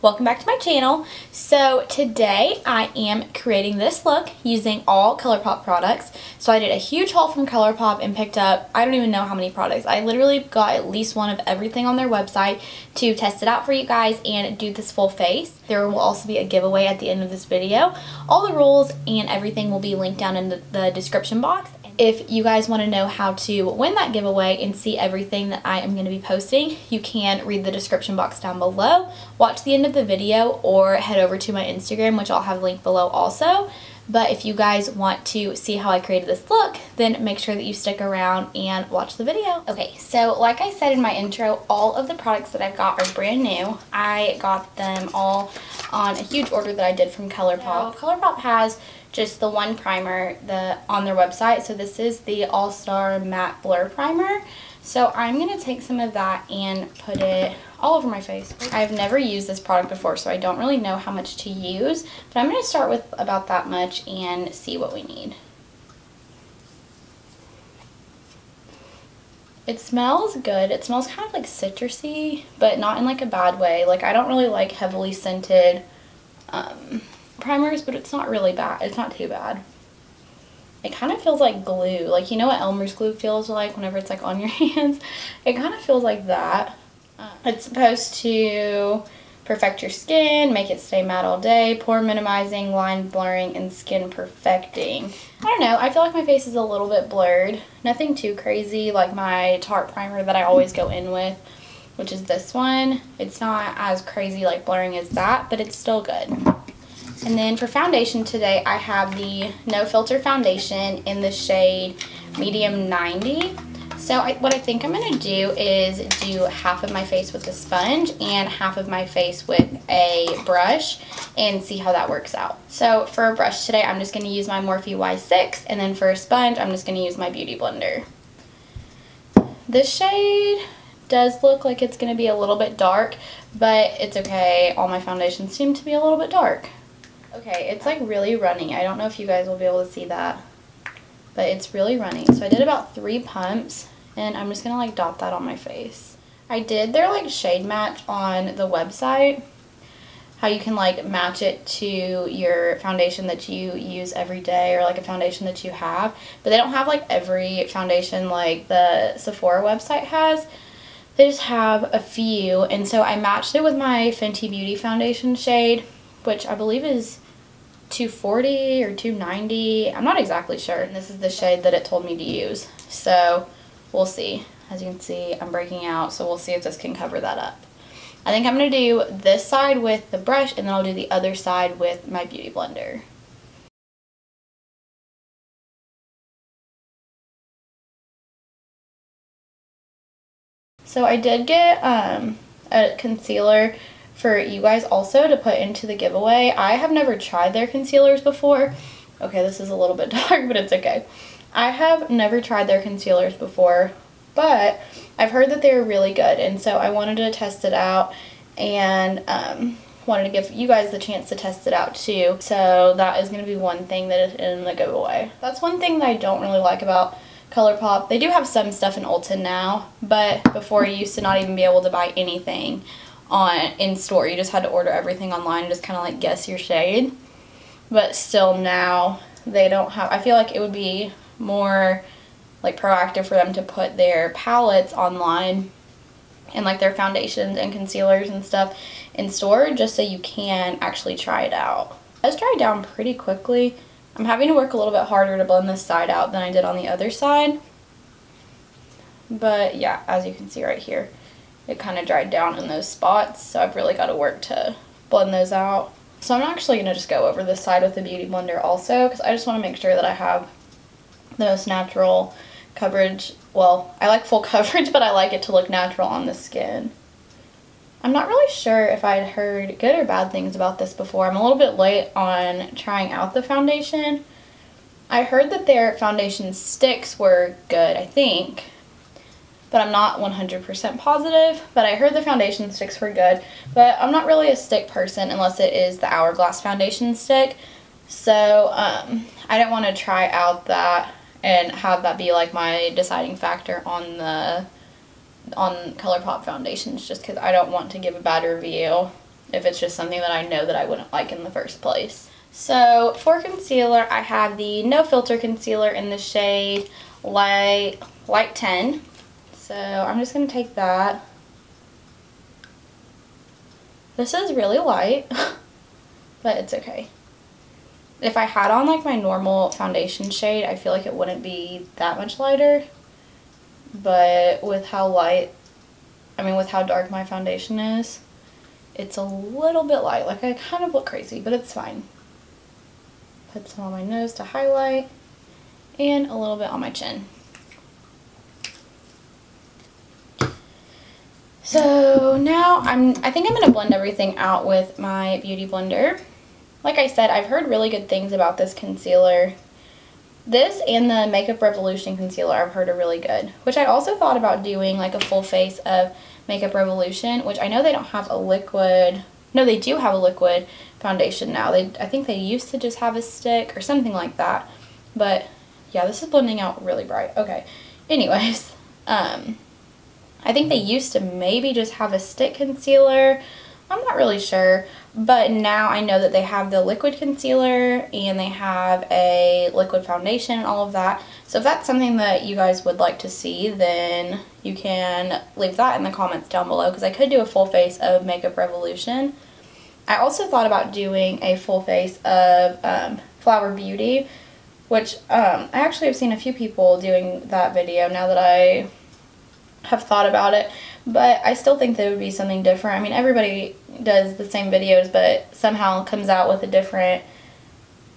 welcome back to my channel. So today I am creating this look using all ColourPop products. So I did a huge haul from ColourPop and picked up, I don't even know how many products. I literally got at least one of everything on their website to test it out for you guys and do this full face. There will also be a giveaway at the end of this video. All the rules and everything will be linked down in the description box. If you guys want to know how to win that giveaway and see everything that I am going to be posting, you can read the description box down below, watch the end of the video, or head over to my Instagram, which I'll have linked below also. But if you guys want to see how I created this look, then make sure that you stick around and watch the video. Okay, so like I said in my intro, all of the products that I've got are brand new. I got them all on a huge order that I did from ColourPop. So ColourPop has just the one primer on their website. So this is the All-Star Matte Blur Primer. So I'm going to take some of that and put it all over my face. I've never used this product before, so I don't really know how much to use. But I'm going to start with about that much and see what we need. It smells good. It smells kind of like citrusy, but not in like a bad way. Like, I don't really like heavily scented primers, but it's not really bad. It's not too bad. It kind of feels like glue. Like, you know what Elmer's glue feels like whenever it's like on your hands? It kind of feels like that. It's supposed to perfect your skin, make it stay matte all day, pore minimizing, line blurring, and skin perfecting. I don't know. I feel like my face is a little bit blurred. Nothing too crazy like my Tarte primer that I always go in with, which is this one. It's not as crazy like blurring as that, but it's still good. And then for foundation today, I have the No Filter foundation in the shade Medium 90. So what I think I'm going to do is do half of my face with a sponge and half of my face with a brush and see how that works out. So for a brush today, I'm just going to use my Morphe Y6, and then for a sponge, I'm just going to use my Beauty Blender. This shade does look like it's going to be a little bit dark, but it's okay. All my foundations seem to be a little bit dark. Okay, it's like really runny. I don't know if you guys will be able to see that, but it's really runny. So I did about 3 pumps, and I'm just gonna like dot that on my face. I did their like shade match on the website, how you can like match it to your foundation that you use every day or like a foundation that you have, but they don't have like every foundation like the Sephora website has. They just have a few, and so I matched it with my Fenty Beauty foundation shade, which I believe is 240 or 290. I'm not exactly sure. And this is the shade that it told me to use. So we'll see. As you can see, I'm breaking out, so we'll see if this can cover that up. I think I'm going to do this side with the brush, and then I'll do the other side with my Beauty Blender. So I did get a concealer for you guys also to put into the giveaway. I have never tried their concealers before. Okay, this is a little bit dark, but it's okay. I have never tried their concealers before, but I've heard that they're really good, and so I wanted to test it out and wanted to give you guys the chance to test it out too. So that is going to be one thing that is in the giveaway. That's one thing that I don't really like about ColourPop. They do have some stuff in Ulta now, but before you used to not even be able to buy anything in store. You just had to order everything online and just kind of like guess your shade. But still now they don't have, I feel like it would be more like proactive for them to put their palettes online and like their foundations and concealers and stuff in store, just so you can actually try it out. It does dry down pretty quickly. I'm having to work a little bit harder to blend this side out than I did on the other side. But yeah, as you can see right here, it kind of dried down in those spots, so I've really got to work to blend those out. So I'm actually going to just go over this side with the Beauty Blender also, because I just want to make sure that I have the most natural coverage. Well, I like full coverage, but I like it to look natural on the skin. I'm not really sure if I'd heard good or bad things about this before. I'm a little bit late on trying out the foundation. I heard that their foundation sticks were good, I think, but I'm not 100% positive. But I heard the foundation sticks were good, but I'm not really a stick person unless it is the Hourglass foundation stick. So I didn't want to try out that and have that be like my deciding factor on ColourPop foundations, just because I don't want to give a bad review if it's just something that I know that I wouldn't like in the first place. So for concealer, I have the No Filter Concealer in the shade Light 10. So I'm just going to take that. This is really light, but it's okay. If I had on like my normal foundation shade, I feel like it wouldn't be that much lighter. But with how with how dark my foundation is, it's a little bit light. Like I kind of look crazy, but it's fine. Put some on my nose to highlight and a little bit on my chin. So now I think I'm going to blend everything out with my Beauty Blender. Like I said, I've heard really good things about this concealer. This and the Makeup Revolution concealer I've heard are really good, which I also thought about doing like a full face of Makeup Revolution, which I know they don't have a liquid. No, they do have a liquid foundation now. I think they used to just have a stick or something like that. But yeah, this is blending out really bright. Okay. Anyways, I think they used to maybe just have a stick concealer. I'm not really sure, but now I know that they have the liquid concealer and they have a liquid foundation and all of that. So if that's something that you guys would like to see, then you can leave that in the comments down below, because I could do a full face of Makeup Revolution. I also thought about doing a full face of Flower Beauty, which I actually have seen a few people doing that video now that I have thought about it, but I still think that it would be something different. I mean, everybody does the same videos, but somehow comes out with a different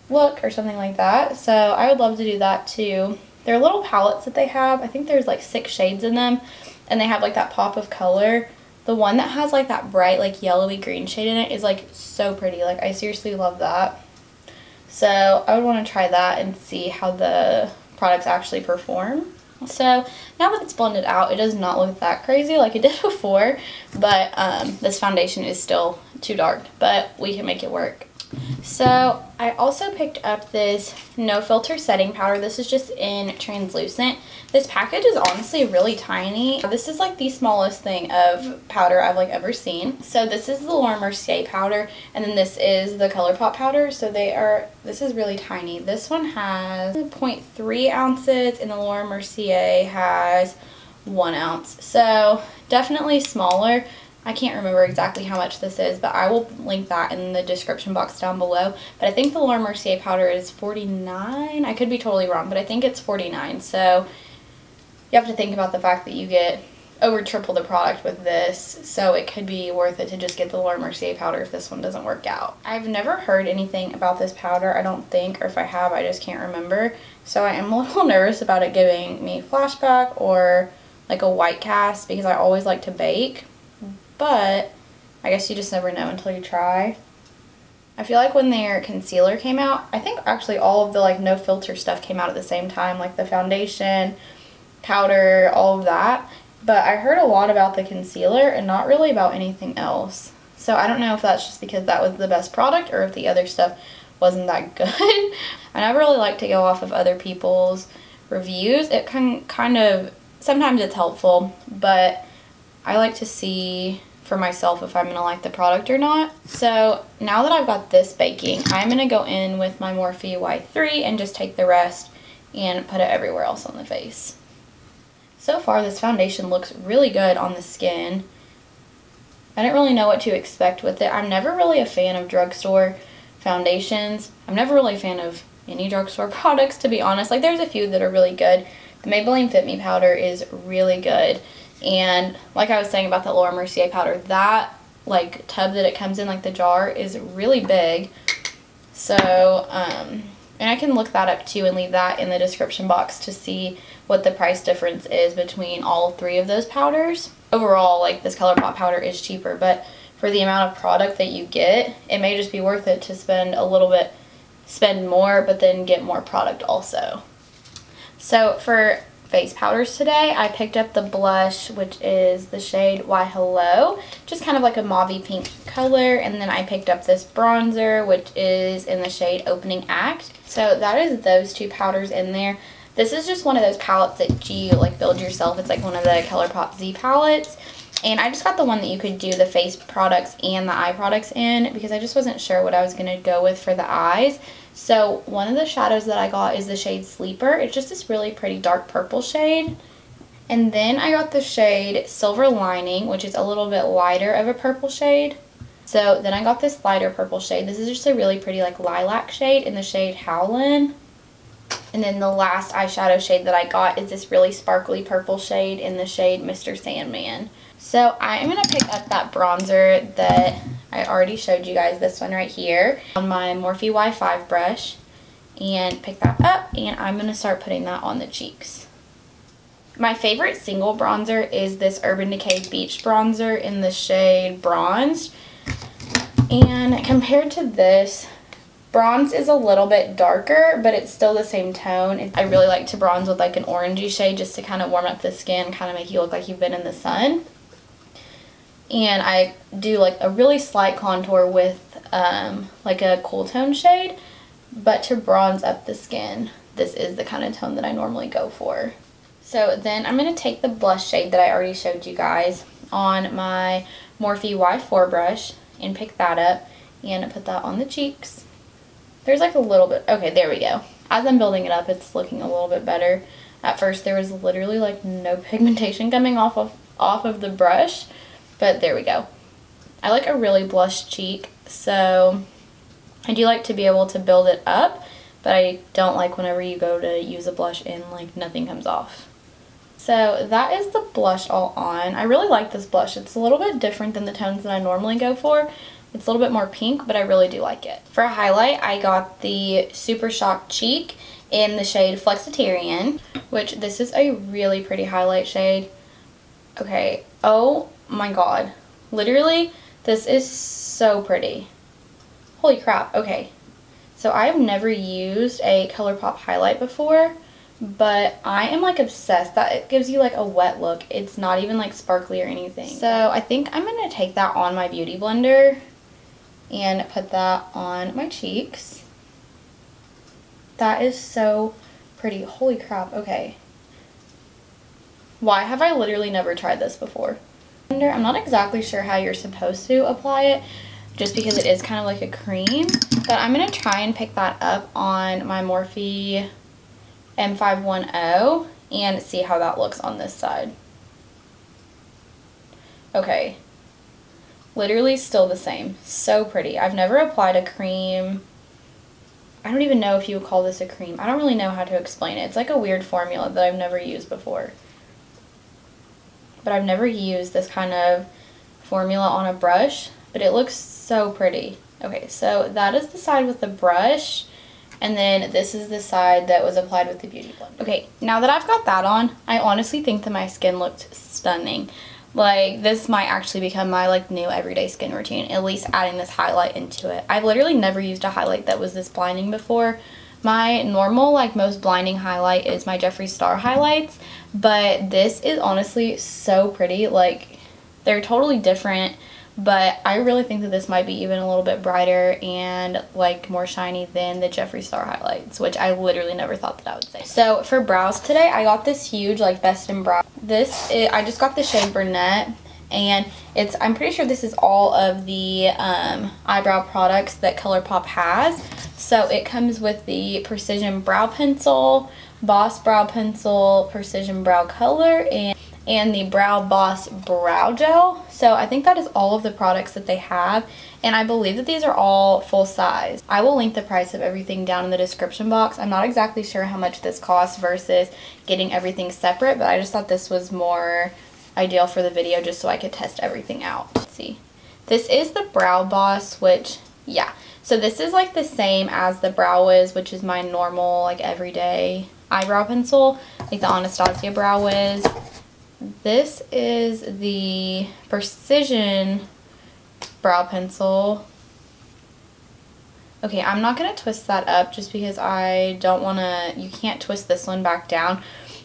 look or something like that. So I would love to do that too. They're little palettes that they have. I think there's like 6 shades in them, and they have like that pop of color. The one that has like that bright like yellowy green shade in it is like so pretty. Like I seriously love that. So I would want to try that and see how the products actually perform. So now that it's blended out, it does not look that crazy like it did before, but this foundation is still too dark, but we can make it work. So I also picked up this No Filter setting powder. This is just in translucent. This package is honestly really tiny. This is like the smallest thing of powder I've like ever seen. So this is the Mercier powder, and then this is the ColourPop powder. So this is really tiny. This one has 0.3 ounces and the Mercier has 1 ounce. So definitely smaller. I can't remember exactly how much this is, but I will link that in the description box down below. But I think the Mercier powder is $49. I could be totally wrong, but I think it's $49. So you have to think about the fact that you get over triple the product with this, so it could be worth it to just get the Mercier powder if this one doesn't work out. I've never heard anything about this powder, I don't think, or if I have, I just can't remember. So I am a little nervous about it giving me flashback or like a white cast, because I always like to bake. But I guess you just never know until you try. I feel like when their concealer came out, I think actually all of the like no filter stuff came out at the same time, like the foundation, powder, all of that. But I heard a lot about the concealer and not really about anything else. So I don't know if that's just because that was the best product or if the other stuff wasn't that good. I never really like to go off of other people's reviews. It can kind of, sometimes it's helpful, but I like to see for myself if I'm going to like the product or not. So now that I've got this baking, I'm going to go in with my Morphe Y3 and just take the rest and put it everywhere else on the face. So far this foundation looks really good on the skin. I didn't really know what to expect with it. I'm never really a fan of drugstore foundations. I'm never really a fan of any drugstore products, to be honest. Like there's a few that are really good. The Maybelline Fit Me Powder is really good. And like I was saying about the Mercier powder, that like tub that it comes in, like the jar, is really big. So, and I can look that up too and leave that in the description box to see what the price difference is between all 3 of those powders. Overall, like this ColourPop powder is cheaper, but for the amount of product that you get, it may just be worth it to spend more, but then get more product also. So for face powders today, I picked up the blush, which is the shade Why Hello, just kind of like a mauve pink color, and then I picked up this bronzer, which is in the shade Opening Act. So that is those 2 powders in there. This is just one of those palettes that you like build yourself. It's like one of the ColourPop Z palettes, And I just got the one that you could do the face products and the eye products in because I just wasn't sure what I was going to go with for the eyes. So one of the shadows that I got is the shade Sleeper. It's just this really pretty dark purple shade. And then I got the shade Silver Lining, which is a little bit lighter of a purple shade. So then I got this lighter purple shade. This is just a really pretty like lilac shade in the shade Howlin'. And then the last eyeshadow shade that I got is this really sparkly purple shade in the shade Mr. Sandman. So I am going to pick up that bronzer that I already showed you guys, this one right here, on my Morphe Y5 brush, and pick that up, and I'm going to start putting that on the cheeks. My favorite single bronzer is this Urban Decay Beach Bronzer in the shade Bronzed. And compared to this, Bronze is a little bit darker, but it's still the same tone. I really like to bronze with like an orangey shade just to kind of warm up the skin, kind of make you look like you've been in the sun. And I do like a really slight contour with like a cool tone shade, but to bronze up the skin, this is the kind of tone that I normally go for. So then I'm going to take the blush shade that I already showed you guys on my Morphe Y4 brush and pick that up and put that on the cheeks. There's like a little bit, okay, there we go. As I'm building it up, it's looking a little bit better. At first there was literally like no pigmentation coming off of the brush. But there we go. I like a really blush cheek, so I do like to be able to build it up, but I don't like whenever you go to use a blush and like nothing comes off. So that is the blush all on. I really like this blush. It's a little bit different than the tones that I normally go for. It's a little bit more pink, but I really do like it. For a highlight, I got the Super Shock Cheek in the shade Flexitarian, which this is a really pretty highlight shade. Okay, oh my god, literally this is so pretty. Holy crap. Okay, so I have never used a ColourPop highlight before, but I am like obsessed that it gives you like a wet look. It's not even like sparkly or anything. So I think I'm gonna take that on my beauty blender and put that on my cheeks. That is so pretty. Holy crap. Okay, why have I literally never tried this before? I'm not exactly sure how you're supposed to apply it, just because it is kind of like a cream, but I'm going to try and pick that up on my Morphe M510 and see how that looks on this side. Okay, literally still the same. So pretty. I've never applied a cream. I don't even know if you would call this a cream. I don't really know how to explain it. It's like a weird formula that I've never used before. But I've never used this kind of formula on a brush, but it looks so pretty. Okay, so that is the side with the brush, and then this is the side that was applied with the beauty blender. Okay, now that I've got that on, I honestly think that my skin looked stunning. Like, this might actually become my like new everyday skin routine, at least adding this highlight into it. I've literally never used a highlight that was this blinding before. My normal, like most blinding highlight is my Jeffree Star highlights, but this is honestly so pretty. Like, they're totally different, but I really think that this might be even a little bit brighter and like more shiny than the Jeffree Star highlights, which I literally never thought that I would say. So for brows today, I got this huge like Best in Brow. I just got the shade Brunette, and I'm pretty sure this is all of the eyebrow products that ColourPop has. So it comes with the Precision Brow Pencil, Boss Brow Pencil, Precision Brow Color, and the Brow Boss Brow Gel. So I think that is all of the products that they have, and I believe that these are all full size. I will link the price of everything down in the description box. I'm not exactly sure how much this costs versus getting everything separate, but I just thought this was more ideal for the video just so I could test everything out. Let's see. This is the Brow Boss, which, yeah. So this is like the same as the Brow Wiz, which is my normal, like everyday eyebrow pencil, like the Anastasia Brow Wiz. This is the Precision Brow Pencil. Okay, I'm not going to twist that up just because I don't want to, you can't twist this one back down.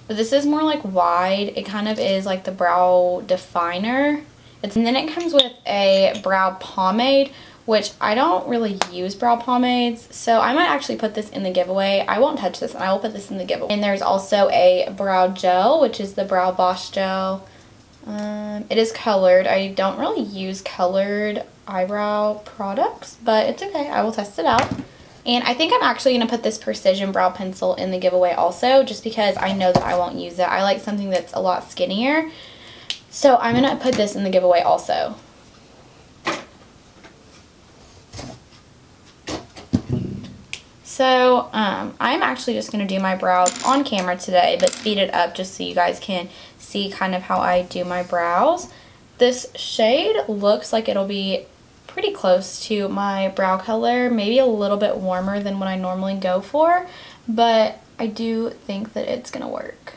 But this is more like wide. It kind of is like the brow definer. And then it comes with a brow pomade, which I don't really use brow pomades, so I might actually put this in the giveaway. I won't touch this, and I will put this in the giveaway. And there's also a brow gel, which is the Brow Boss Gel. It is colored. I don't really use colored eyebrow products, but it's okay. I will test it out. And I think I'm actually going to put this Precision Brow Pencil in the giveaway also, just because I know that I won't use it. I like something that's a lot skinnier. So I'm going to put this in the giveaway also. So I'm actually just going to do my brows on camera today, but speed it up just so you guys can see kind of how I do my brows. This shade looks like it'll be pretty close to my brow color, maybe a little bit warmer than what I normally go for, but I do think that it's going to work.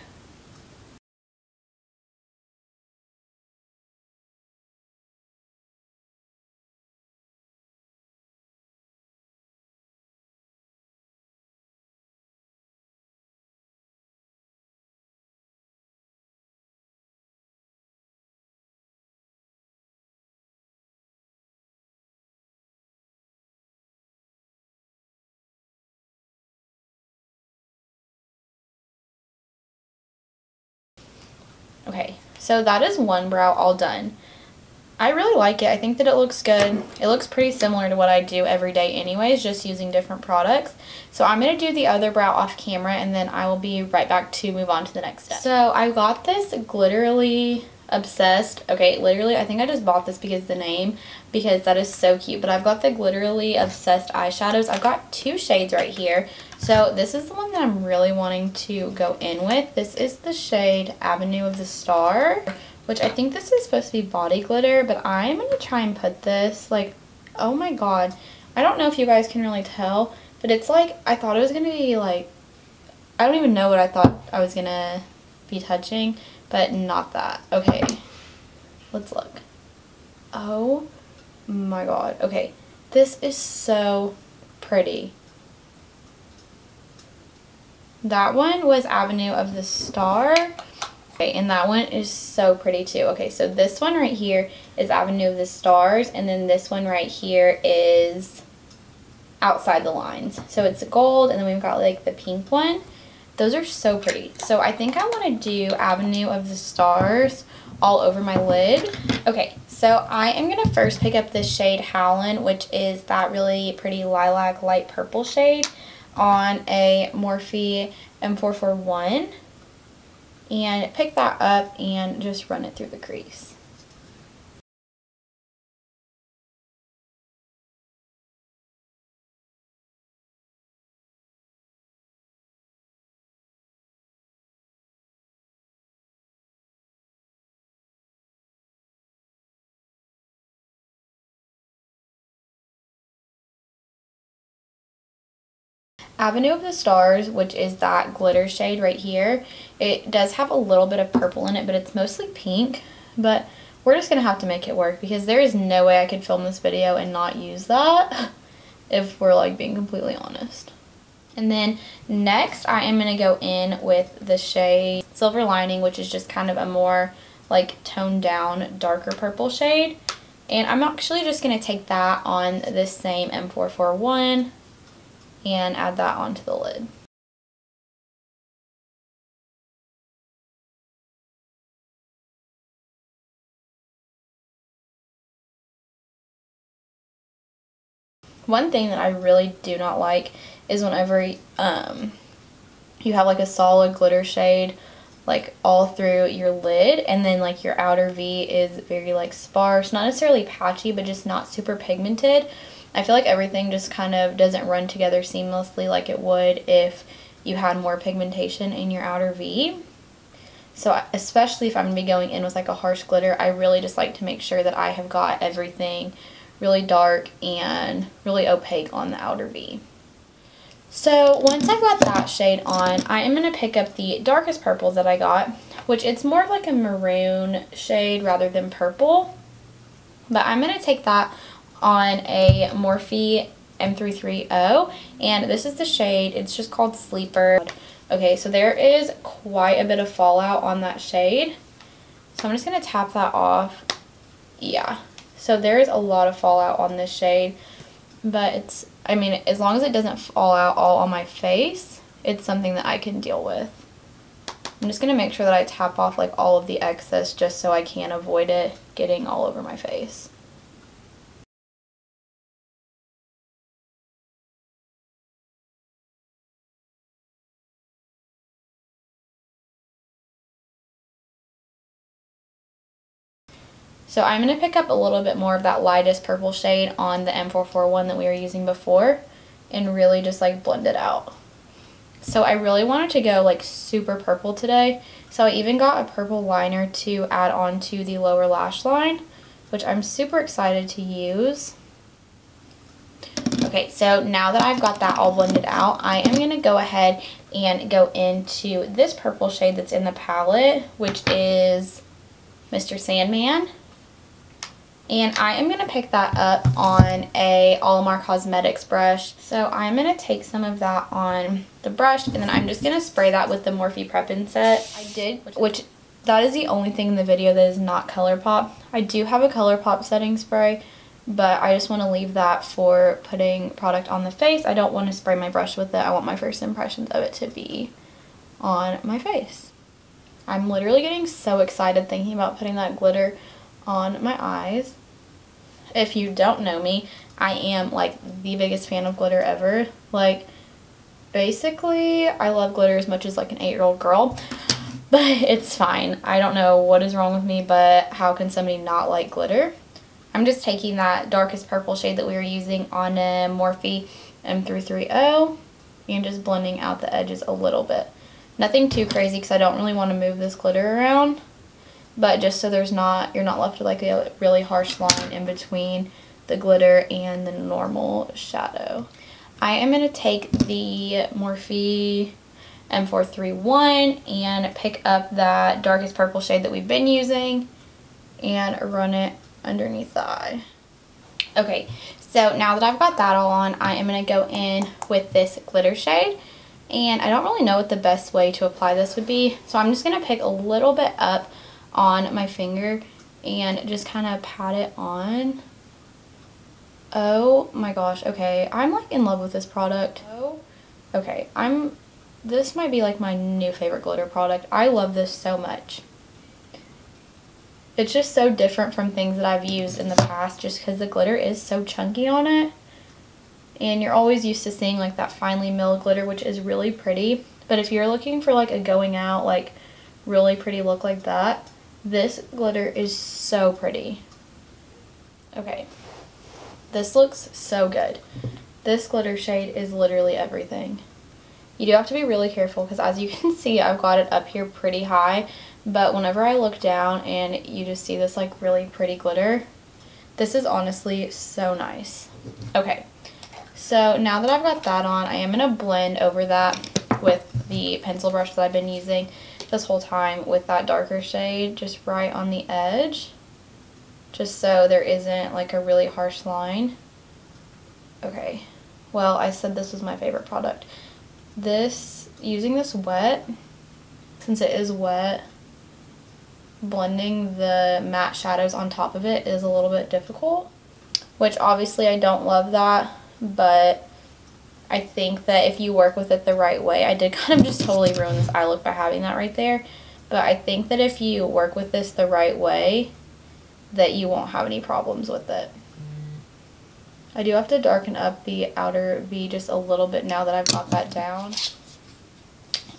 Okay, so that is one brow all done. I really like it. I think that it looks good. It looks pretty similar to what I do every day anyways, just using different products. So I'm going to do the other brow off camera, and then I will be right back to move on to the next step. So I got this Glitterly Obsessed. Okay, literally, I think I just bought this because of the name, because that is so cute. But I've got the Glitterly Obsessed eyeshadows. I've got two shades right here. So this is the one that I'm really wanting to go in with. This is the shade Avenue of the Star, which I think this is supposed to be body glitter, but I'm going to try and put this, like, oh my god. I don't know if you guys can really tell, but it's like, I thought it was going to be like, I don't even know what I thought I was going to be touching, but not that. Okay, let's look. Oh my god. Okay, this is so pretty. That one was Avenue of the Star. Okay, and that one is so pretty too. Okay, so this one right here is Avenue of the Stars, and then this one right here is Outside the Lines. So it's gold, and then we've got like the pink one. Those are so pretty. So I think I want to do Avenue of the Stars all over my lid. Okay, so I am going to first pick up this shade Howlin', which is that really pretty lilac light purple shade, on a Morphe M441. And pick that up and just run it through the crease. Avenue of the Stars, which is that glitter shade right here, it does have a little bit of purple in it, but it's mostly pink. But we're just going to have to make it work, because there is no way I could film this video and not use that if we're like being completely honest. And then next I am going to go in with the shade Silver Lining, which is just kind of a more like toned down darker purple shade. And I'm actually just going to take that on this same M441 and add that onto the lid. One thing that I really do not like is whenever you have like a solid glitter shade like all through your lid, and then like your outer V is very like sparse, not necessarily patchy, but just not super pigmented. I feel like everything just kind of doesn't run together seamlessly like it would if you had more pigmentation in your outer V. So especially if I'm going to be going in with like a harsh glitter, I really just like to make sure that I have got everything really dark and really opaque on the outer V. So once I've got that shade on, I am going to pick up the darkest purple that I got, which it's more of like a maroon shade rather than purple. But I'm going to take that on a Morphe M330, and this is the shade, it's just called Sleeper. Okay, so there is quite a bit of fallout on that shade, so I'm just going to tap that off. Yeah, so there is a lot of fallout on this shade, but it's, I mean, as long as it doesn't fall out all on my face, it's something that I can deal with. I'm just going to make sure that I tap off like all of the excess just so I can avoid it getting all over my face. So I'm going to pick up a little bit more of that lightest purple shade on the M441 that we were using before and really just like blend it out. So I really wanted to go like super purple today, so I even got a purple liner to add on to the lower lash line, which I'm super excited to use. Okay, so now that I've got that all blended out, I am going to go ahead and go into this purple shade that's in the palette, which is Mr. Sandman. And I am going to pick that up on a Olimar Cosmetics brush. So I'm going to take some of that on the brush, and then I'm just going to spray that with the Morphe Prep and Set. I did, which that is the only thing in the video that is not ColourPop. I do have a ColourPop setting spray, but I just want to leave that for putting product on the face. I don't want to spray my brush with it. I want my first impressions of it to be on my face. I'm literally getting so excited thinking about putting that glitter on my eyes. If you don't know me, I am like the biggest fan of glitter ever. Like, basically I love glitter as much as like an 8-year-old girl, but it's fine. I don't know what is wrong with me, but how can somebody not like glitter? I'm just taking that darkest purple shade that we were using on a Morphe M330 and just blending out the edges a little bit. Nothing too crazy because I don't really want to move this glitter around, but just so you're not left with like a really harsh line in between the glitter and the normal shadow. I am going to take the Morphe M431 and pick up that darkest purple shade that we've been using and run it underneath the eye. Okay, so now that I've got that all on, I am going to go in with this glitter shade. And I don't really know what the best way to apply this would be, so I'm just going to pick a little bit up on my finger and just kind of pat it on. Oh my gosh, okay, I'm like in love with this product. Oh, okay, this might be like my new favorite glitter product. I love this so much. It's just so different from things that I've used in the past just because the glitter is so chunky on it. And you're always used to seeing like that finely milled glitter, which is really pretty. But if you're looking for like a going out, like really pretty look like that, this glitter is so pretty. Okay, this looks so good. This glitter shade is literally everything. You do have to be really careful because as you can see, I've got it up here pretty high. But whenever I look down and you just see this like really pretty glitter, this is honestly so nice. Okay. So now that I've got that on, I am going to blend over that with the pencil brush that I've been using this whole time with that darker shade just right on the edge, just so there isn't like a really harsh line. Okay, well, I said this was my favorite product. Using this wet, since it is wet, blending the matte shadows on top of it is a little bit difficult, which obviously I don't love that. But I think that if you work with it the right way, I did kind of just totally ruin this eye look by having that right there, but I think that if you work with this the right way, that you won't have any problems with it. I do have to darken up the outer V just a little bit now that I've got that down.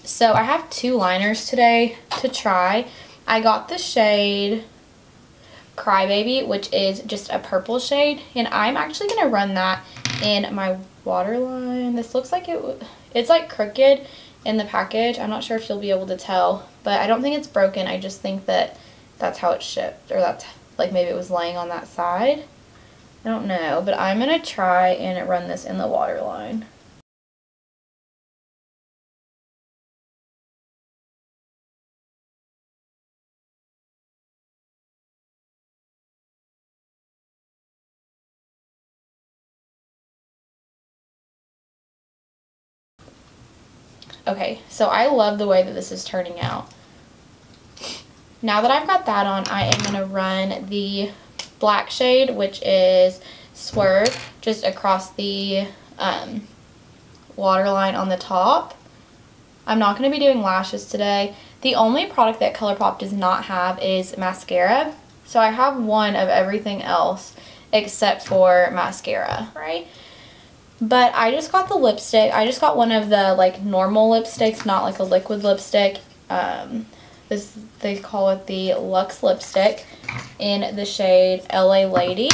So I have 2 liners today to try. I got the shade Crybaby, which is just a purple shade, and I'm actually going to run that in my waterline. This looks like it's like crooked in the package. I'm not sure if you'll be able to tell, but I don't think it's broken. I just think that that's how it's shipped, or that's like maybe it was laying on that side. I don't know, but I'm going to try and run this in the waterline. Okay, so I love the way that this is turning out. Now that I've got that on, I am going to run the black shade, which is Swerve, just across the waterline on the top. I'm not going to be doing lashes today. The only product that ColourPop does not have is mascara. So I have one of everything else except for mascara, right? But I just got the lipstick. I just got one of the like normal lipsticks, not like a liquid lipstick. They call it the Luxe lipstick in the shade LA Lady.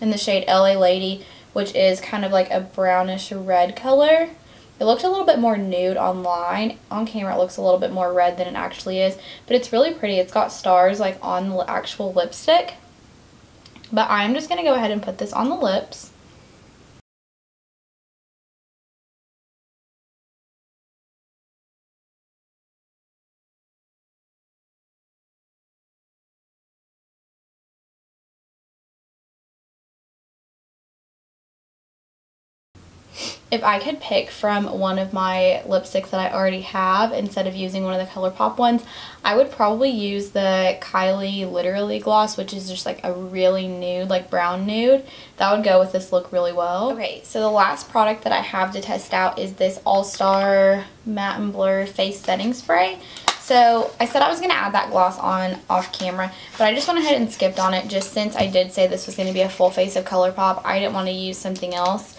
In the shade LA Lady, which is kind of like a brownish red color. It looked a little bit more nude online. On camera it looks a little bit more red than it actually is, but it's really pretty. It's got stars like on the actual lipstick. But I'm just going to go ahead and put this on the lips. If I could pick from one of my lipsticks that I already have instead of using one of the ColourPop ones, I would probably use the Kylie Literally Gloss, which is just like a really nude, like brown nude. That would go with this look really well. Okay, so the last product that I have to test out is this All-Star Matte and Blur Face Setting Spray. So I said I was going to add that gloss on off camera, but I just went ahead and skipped on it just since I did say this was going to be a full face of ColourPop. I didn't want to use something else.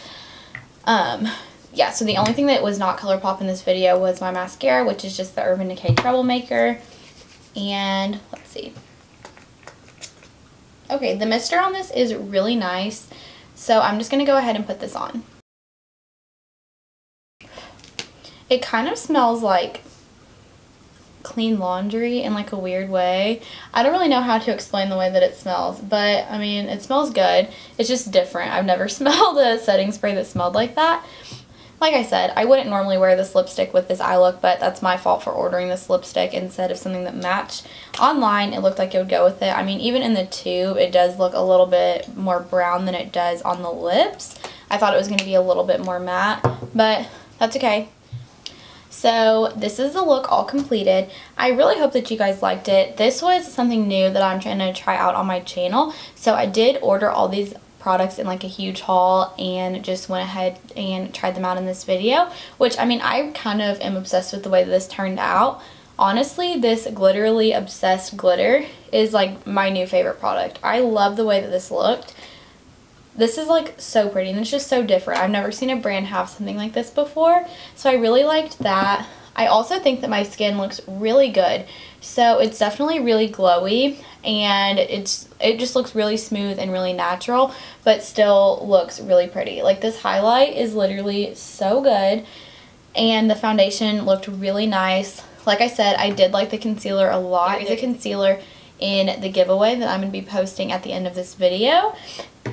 Yeah, so the only thing that was not ColourPop in this video was my mascara, which is just the Urban Decay Troublemaker. And let's see. Okay, the mister on this is really nice, so I'm just going to go ahead and put this on. It kind of smells like clean laundry in like a weird way. I don't really know how to explain the way that it smells, but I mean, it smells good. It's just different. I've never smelled a setting spray that smelled like that. Like I said, I wouldn't normally wear this lipstick with this eye look, but that's my fault for ordering this lipstick instead of something that matched. Online, it looked like it would go with it. I mean, even in the tube, it does look a little bit more brown than it does on the lips. I thought it was going to be a little bit more matte, but that's okay. So this is the look all completed. I really hope that you guys liked it. This was something new that I'm trying to try out on my channel. So I did order all these products in like a huge haul and just went ahead and tried them out in this video, which I mean, I kind of am obsessed with the way that this turned out. Honestly, this Glitterly Obsessed glitter is like my new favorite product. I love the way that this looked. This is like so pretty and it's just so different. I've never seen a brand have something like this before, so I really liked that. I also think that my skin looks really good. So it's definitely really glowy and it just looks really smooth and really natural, but still looks really pretty. Like this highlight is literally so good and the foundation looked really nice. Like I said, I did like the concealer a lot. There is a concealer in the giveaway that I'm going to be posting at the end of this video.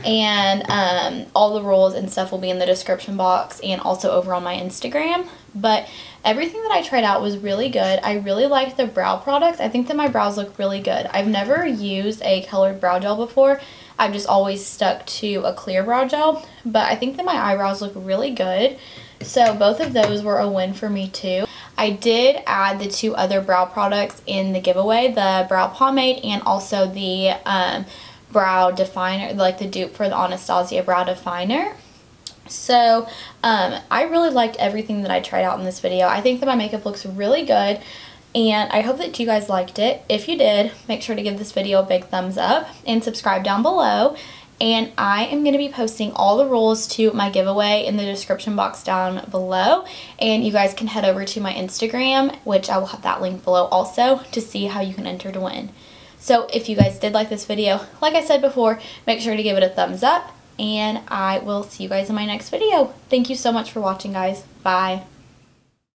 And all the rules and stuff will be in the description box and also over on my Instagram. But everything that I tried out was really good. I really liked the brow products. I think that my brows look really good. I've never used a colored brow gel before. I've just always stuck to a clear brow gel. But I think that my eyebrows look really good. So both of those were a win for me too. I did add the two other brow products in the giveaway, the brow pomade and also the brow definer, like the dupe for the Anastasia brow definer. So I really liked everything that I tried out in this video. I think that my makeup looks really good and I hope that you guys liked it. If you did, make sure to give this video a big thumbs up and subscribe down below. And I am going to be posting all the rules to my giveaway in the description box down below. And you guys can head over to my Instagram, which I will have that link below also, to see how you can enter to win. So if you guys did like this video, like I said before, make sure to give it a thumbs up. And I will see you guys in my next video. Thank you so much for watching, guys. Bye.